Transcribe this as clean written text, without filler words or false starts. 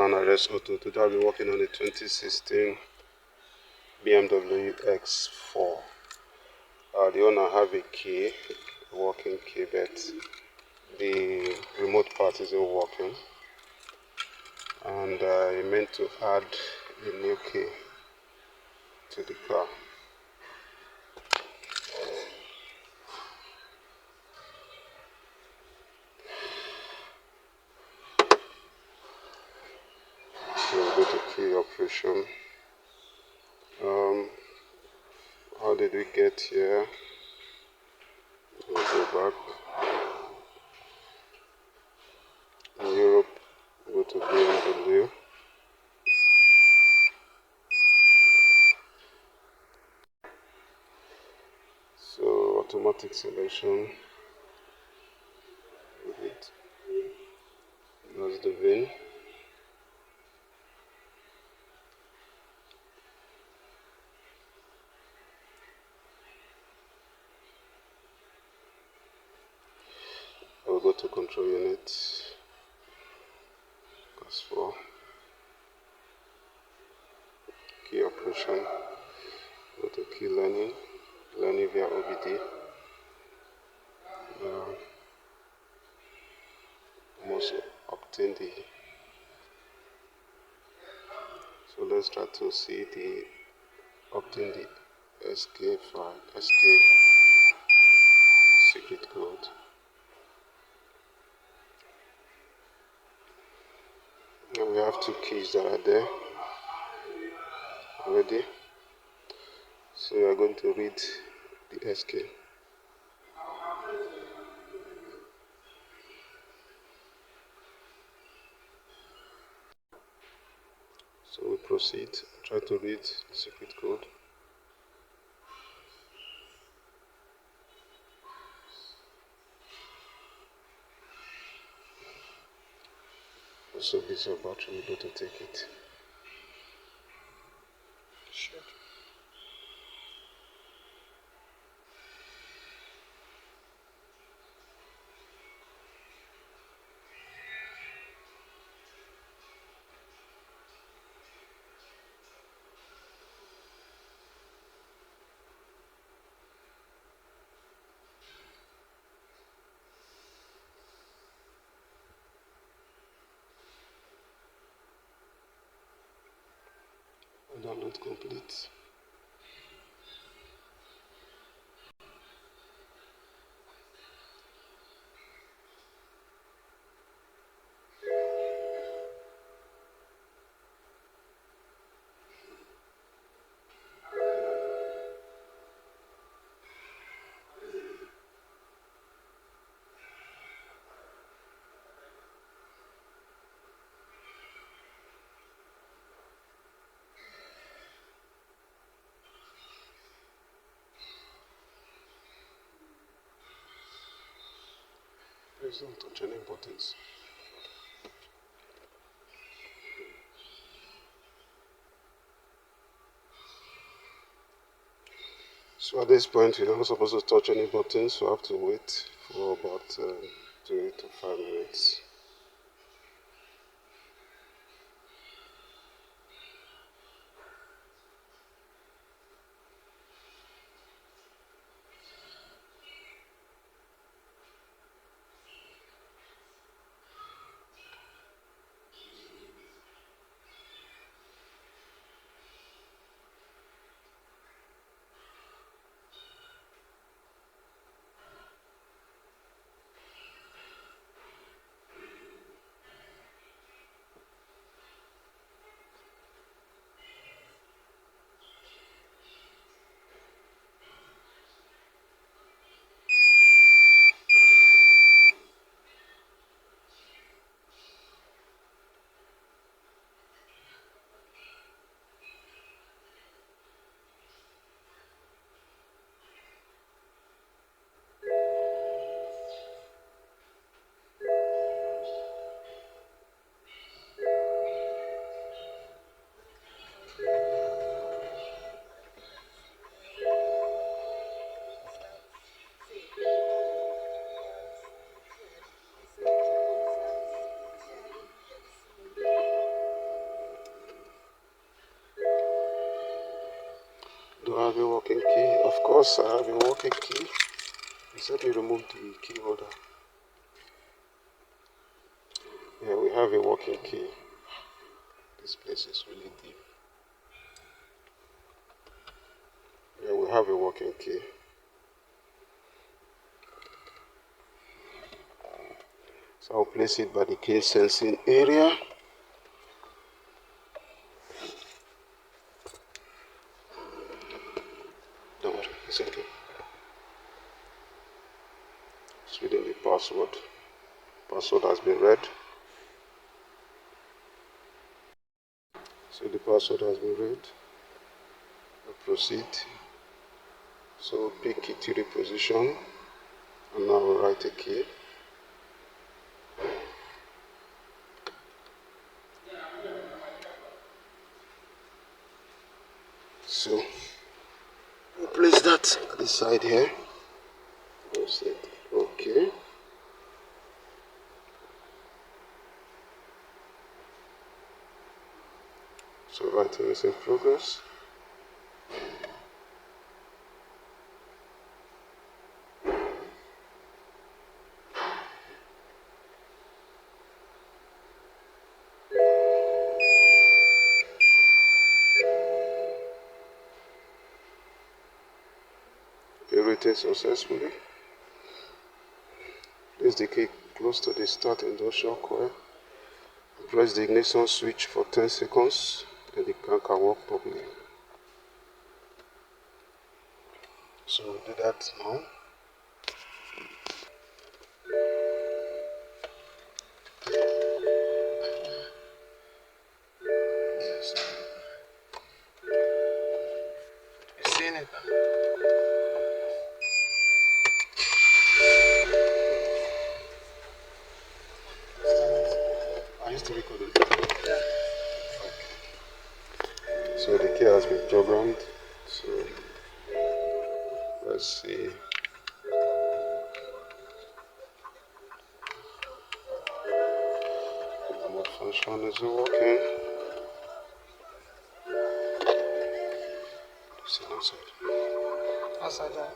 on Arez Auto. Today I'll be working on a 2016 BMW X4. The owner have a key, a working key, but the remote part isn't working, and he meant to add a new key to the car. So we'll go to key operation. How did we get here? We'll go back. In Europe, go to BMW. So automatic selection. That's the VIN. I'll go to control unit, CAS4, key operation, go to key learning via OBD. Must obtain the, so let's try to see the, obtain the SK file, SK secret code. And we have two keys that are there already. So we are going to read the SK. So we proceed, try to read the secret code. So this is your battery, we go to take it. Sure. Download complete. Please don't touch any buttons. So at this point, we're not supposed to touch any buttons, so I have to wait for about 3 to 5 minutes. Do I have a working key? Of course I have a working key. Let me remove the key holder. Yeah, we have a working key. This place is really deep. Yeah, we have a working key. So I'll place it by the case sensing area. Don't worry, it's okay. It's reading the password. Password has been read. So the password has been read. I'll proceed. So pick it to the position. And now we'll write a key. So we'll place that at the side here. We'll say okay. So writing is in progress. Written successfully. Place the key close to the start induction coil. Press the ignition switch for 10 seconds, and the car can work properly. So we'll do that now. You seen it? I used to record it. Yeah. Okay. So the key has been programmed. So let's see. Remote function is working. Sit outside. Outside, yeah.